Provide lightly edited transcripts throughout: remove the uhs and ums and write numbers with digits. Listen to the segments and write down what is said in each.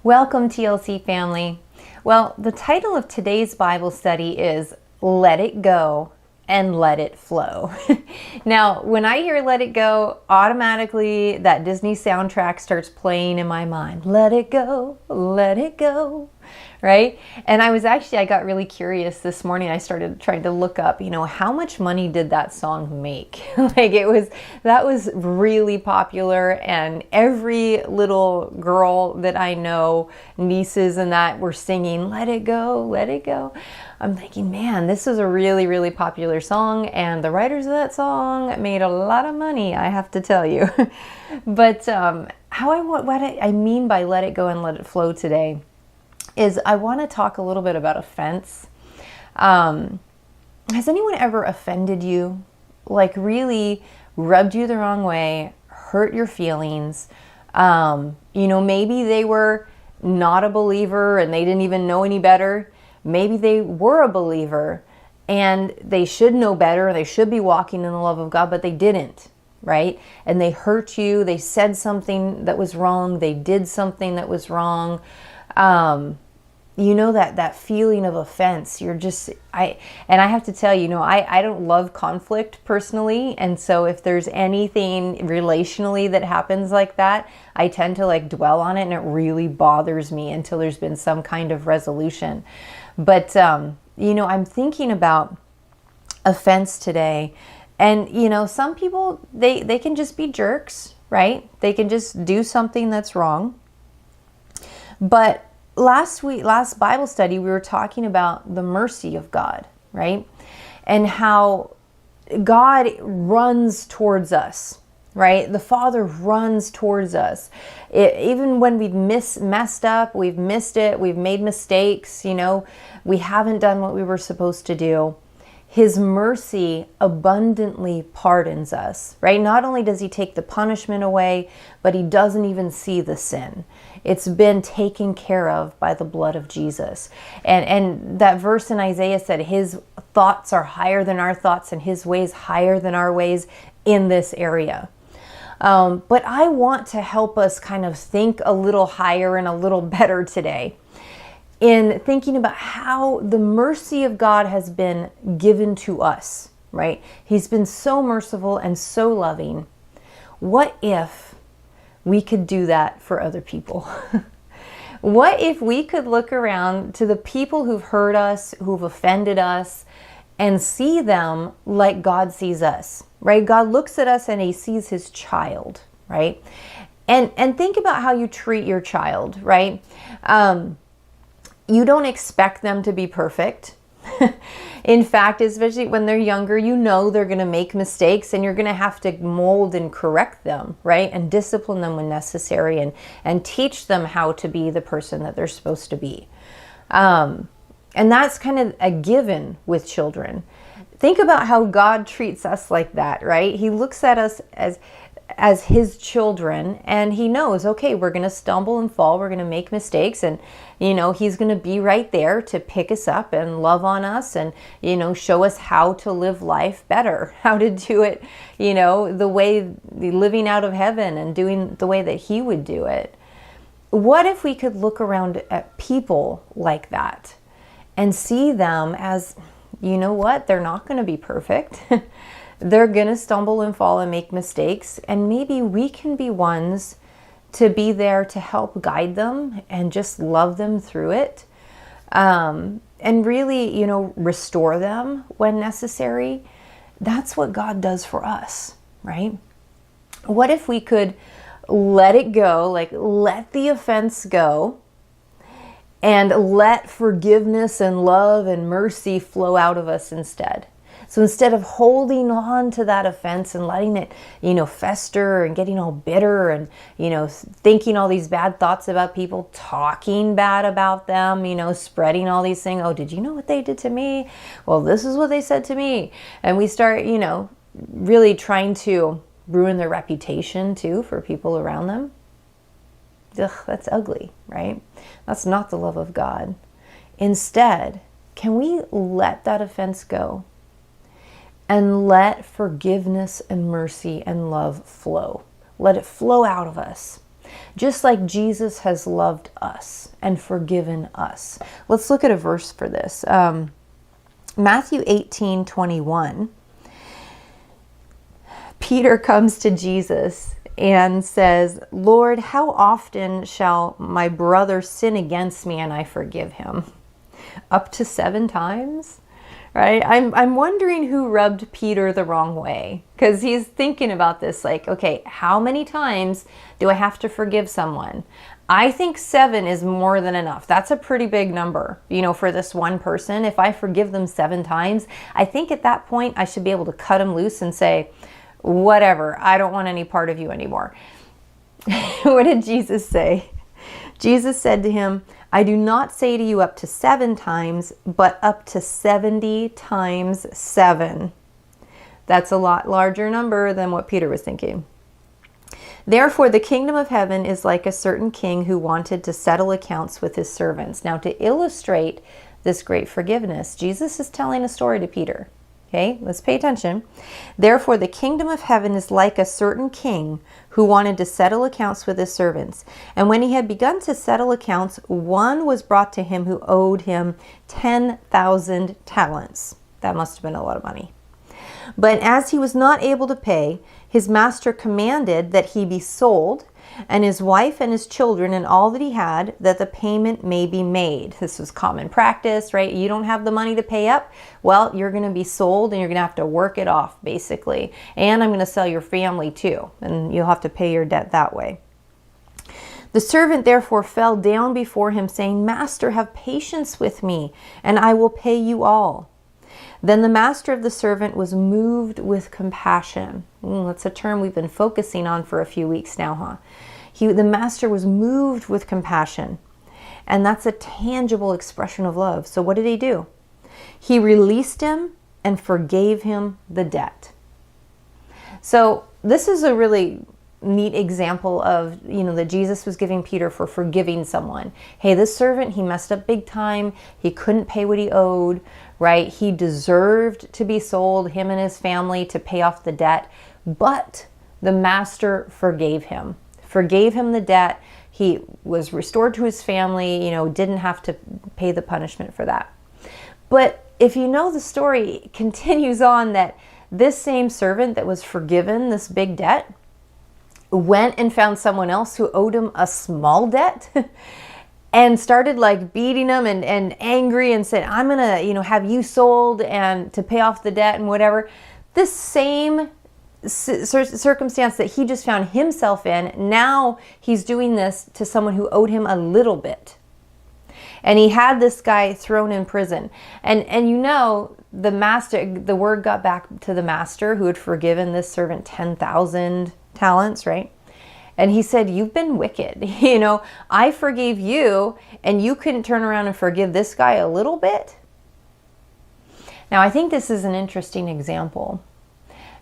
Welcome, TLC family. Well, the title of today's Bible study is Let It Go and Let It Flow. Now, when I hear Let It Go, automatically that Disney soundtrack starts playing in my mind. Let it go, right? And I got really curious this morning. I started trying to look up, how much money did that song make? That was really popular, and every little girl that I know, nieces and that, were singing, let it go, let it go. I'm thinking, man, this is a really, really popular song, and the writers of that song made a lot of money, I have to tell you. But what I mean by let it go and let it flow today is I want to talk a little bit about offense. Has anyone ever offended you? Like really rubbed you the wrong way, hurt your feelings? Maybe they were not a believer and they didn't even know any better. Maybe they were a believer and they should know better. They should be walking in the love of God, but they didn't, right? And they hurt you. They said something that was wrong. They did something that was wrong. That feeling of offense. I have to tell you, I don't love conflict personally. And so if there's anything relationally that happens like that, I tend to dwell on it, and it really bothers me until there's been some kind of resolution. But, I'm thinking about offense today. And, some people, they can just be jerks, right? They can just do something that's wrong. But last Bible study, we were talking about the mercy of God, right? And how God runs towards us, right? The Father runs towards us. Even when we've messed up, we've missed it, we've made mistakes, we haven't done what we were supposed to do. His mercy abundantly pardons us, right? Not only does he take the punishment away, but he doesn't even see the sin. It's been taken care of by the blood of Jesus. And that verse in Isaiah said, his thoughts are higher than our thoughts and his ways higher than our ways in this area. But I want to help us kind of think a little higher and a little better today in thinking about how the mercy of God has been given to us, right? He's been so merciful and so loving. What if we could do that for other people? What if we could look around to the people who've hurt us, who've offended us, and see them like God sees us, right? God looks at us and he sees his child, right? And think about how you treat your child, right? You don't expect them to be perfect. In fact, especially when they're younger, they're going to make mistakes, and you're going to have to mold and correct them, right? And discipline them when necessary, and teach them how to be the person that they're supposed to be. And that's kind of a given with children. Think about how God treats us like that, right? He looks at us as his children, and he knows, okay, we're going to stumble and fall, we're going to make mistakes, and he's going to be right there to pick us up and love on us, and show us how to live life better, how to do it living out of heaven and doing the way that he would do it. What if we could look around at people like that and see them as, they're not going to be perfect. They're going to stumble and fall and make mistakes. And maybe we can be ones to be there to help guide them and just love them through it. And really, restore them when necessary. That's what God does for us, right? What if we could let it go, let the offense go, and let forgiveness and love and mercy flow out of us instead? So instead of holding on to that offense and letting it, fester and getting all bitter and, thinking all these bad thoughts about people, talking bad about them, spreading all these things. Oh, did you know what they did to me? Well, this is what they said to me. And we start, really trying to ruin their reputation too for people around them. Ugh, that's ugly, right? That's not the love of God. Instead, can we let that offense go? And let forgiveness and mercy and love flow. Let it flow out of us. just like Jesus has loved us and forgiven us. Let's look at a verse for this. Matthew 18:21. Peter comes to Jesus and says, Lord, how often shall my brother sin against me and I forgive him? Up to 7 times? Right? I'm wondering who rubbed Peter the wrong way, because he's thinking about this like, okay, how many times do I have to forgive someone? I think 7 is more than enough. That's a pretty big number, for this one person. If I forgive them 7 times, I think at that point I should be able to cut them loose and say, whatever, I don't want any part of you anymore. What did Jesus say? Jesus said to him, I do not say to you up to 7 times, but up to 70 times 7. That's a lot larger number than what Peter was thinking. Therefore, the kingdom of heaven is like a certain king who wanted to settle accounts with his servants. Now, to illustrate this great forgiveness, Jesus is telling a story to Peter. Okay, let's pay attention. Therefore, the kingdom of heaven is like a certain king who wanted to settle accounts with his servants. And when he had begun to settle accounts, one was brought to him who owed him 10,000 talents. That must have been a lot of money. But as he was not able to pay, his master commanded that he be sold, and his wife and his children and all that he had, that the payment may be made. This was common practice, right? You don't have the money to pay up, well, you're going to be sold and you're going to have to work it off, basically. And I'm going to sell your family too, and you'll have to pay your debt that way. The servant therefore fell down before him, saying, Master, have patience with me, and I will pay you all. Then the master of the servant was moved with compassion. That's a term we've been focusing on for a few weeks now, huh? The master was moved with compassion. And that's a tangible expression of love. So what did he do? He released him and forgave him the debt. So this is a really neat example of, that Jesus was giving Peter for forgiving someone. Hey, this servant, he messed up big time. He couldn't pay what he owed, right? He deserved to be sold, him and his family, to pay off the debt. But the master forgave him the debt. He was restored to his family, didn't have to pay the punishment for that. But if you know the story, it continues on that this same servant that was forgiven this big debt went and found someone else who owed him a small debt and started like beating him and angry and said, I'm going to, have you sold and to pay off the debt and whatever. This same circumstance that he just found himself in, now he's doing this to someone who owed him a little bit. And he had this guy thrown in prison. And the master, the word got back to the master who had forgiven this servant 10,000 talents, right? And he said, you've been wicked. I forgave you and you couldn't turn around and forgive this guy a little bit. Now, I think this is an interesting example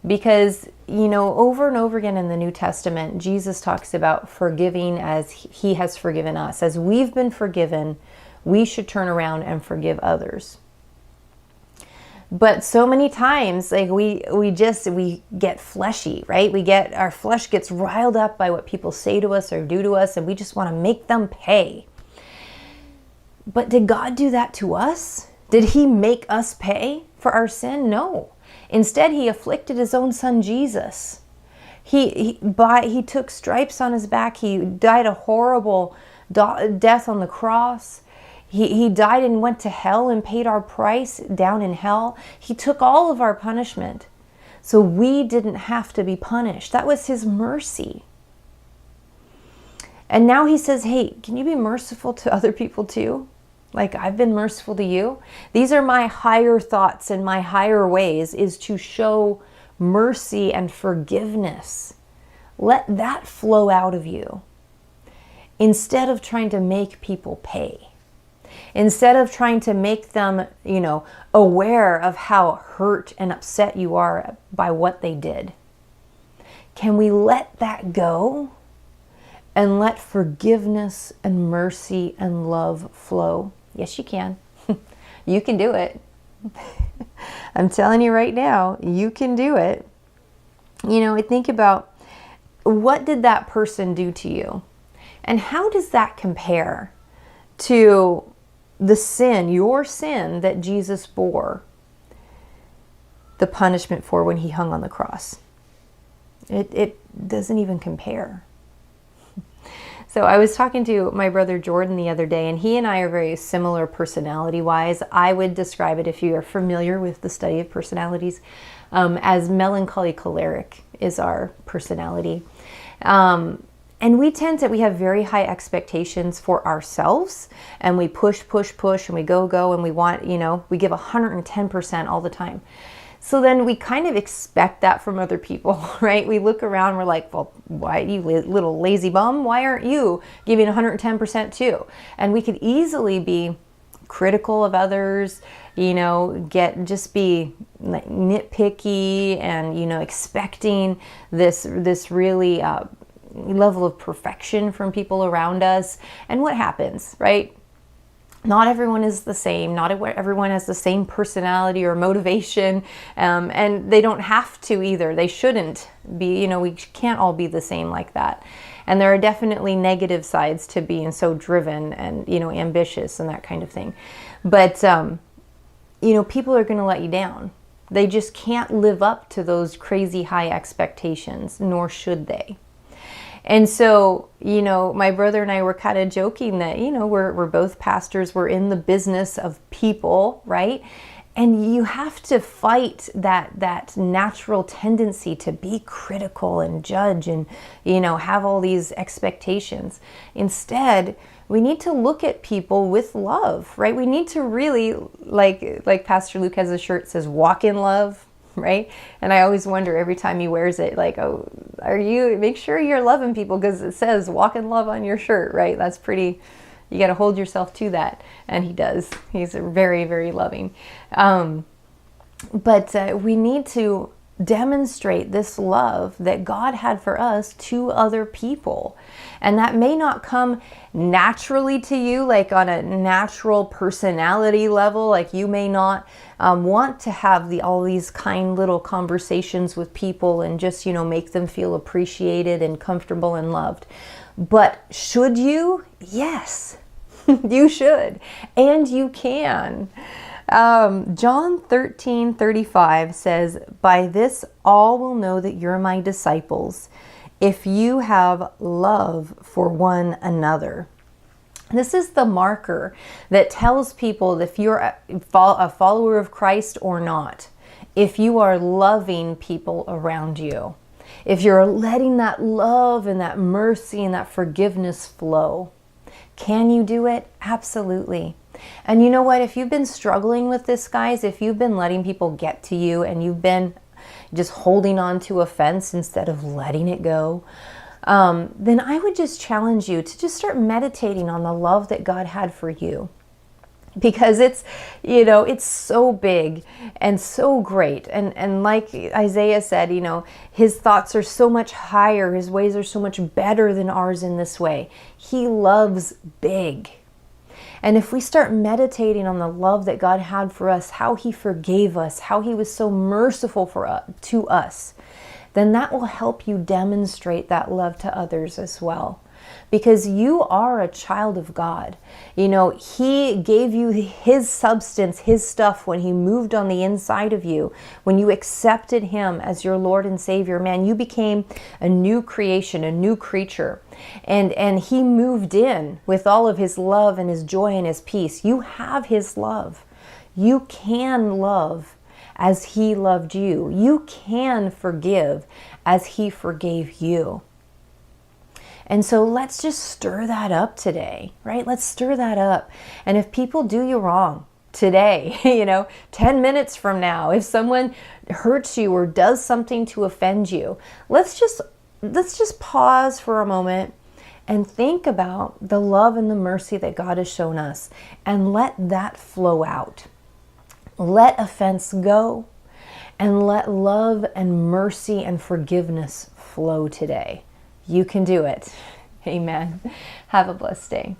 because, over and over again in the New Testament, Jesus talks about forgiving as he has forgiven us. As we've been forgiven, we should turn around and forgive others. But so many times, like we get fleshy, right? Our flesh gets riled up by what people say to us or do to us, and we just want to make them pay. But did God do that to us? Did he make us pay for our sin? No. Instead, he afflicted his own son, Jesus. He took stripes on his back. He died a horrible death on the cross. He died and went to hell and paid our price down in hell. He took all of our punishment. So we didn't have to be punished. That was his mercy. And now he says, hey, can you be merciful to other people too? Like I've been merciful to you. These are my higher thoughts and my higher ways, is to show mercy and forgiveness. Let that flow out of you instead of trying to make people pay. Instead of trying to make them, aware of how hurt and upset you are by what they did. Can we let that go and let forgiveness and mercy and love flow? Yes, you can. You can do it. I'm telling you right now, you can do it. I think about, what did that person do to you? And how does that compare to the sin, your sin, that Jesus bore the punishment for when he hung on the cross? It doesn't even compare. So I was talking to my brother Jordan the other day, and he and I are very similar personality-wise. I would describe it, if you are familiar with the study of personalities, as melancholy choleric is our personality. And we have very high expectations for ourselves, and we push, and we go, and we want, we give 110% all the time. So then we kind of expect that from other people, right? We look around, we're like, well, why, you little lazy bum? Why aren't you giving 110% too? And we could easily be critical of others, just be nitpicky and, expecting this really level of perfection from people around us. And what happens, right? Not everyone is the same. Not everyone has the same personality or motivation, and they don't have to either. They shouldn't be. We can't all be the same like that. And there are definitely negative sides to being so driven and ambitious and that kind of thing. But people are going to let you down. They just can't live up to those crazy high expectations, nor should they. And so, my brother and I were kind of joking that, we're both pastors. We're in the business of people, right? And you have to fight that natural tendency to be critical and judge and, have all these expectations. Instead, we need to look at people with love, right? We need to really, like Pastor Luke has a shirt that says, walk in love. Right? And I always wonder every time he wears it, like, oh, make sure you're loving people, because it says walk in love on your shirt, right? That's pretty, you got to hold yourself to that. And he does. He's very, very loving. But we need to demonstrate this love that God had for us to other people. And that may not come naturally to you, like on a natural personality level. Like you may not want to have all these kind little conversations with people and just, make them feel appreciated and comfortable and loved. But should you? Yes, you should. And you can. John 13:35 says, "By this all will know that you're my disciples, if you have love for one another." This is the marker that tells people if you're a follower of Christ or not. If you are loving people around you. If you're letting that love and that mercy and that forgiveness flow. Can you do it? Absolutely. And you know what? If you've been struggling with this, guys, if you've been letting people get to you and you've been just holding on to offense instead of letting it go, then I would just challenge you to just start meditating on the love that God had for you. Because it's so big and so great. And like Isaiah said, his thoughts are so much higher. His ways are so much better than ours in this way. He loves big. And if we start meditating on the love that God had for us, how he forgave us, how he was so merciful to us, then that will help you demonstrate that love to others as well. Because you are a child of God. He gave you his substance, his stuff when he moved on the inside of you. When you accepted him as your Lord and Savior, man, you became a new creation, a new creature. And he moved in with all of his love and his joy and his peace. You have his love. You can love as he loved you. You can forgive as he forgave you. And so let's just stir that up today, right? Let's stir that up. And if people do you wrong today, 10 minutes from now, if someone hurts you or does something to offend you, let's just pause for a moment and think about the love and the mercy that God has shown us and let that flow out. Let offense go and let love and mercy and forgiveness flow today. You can do it. Amen. Have a blessed day.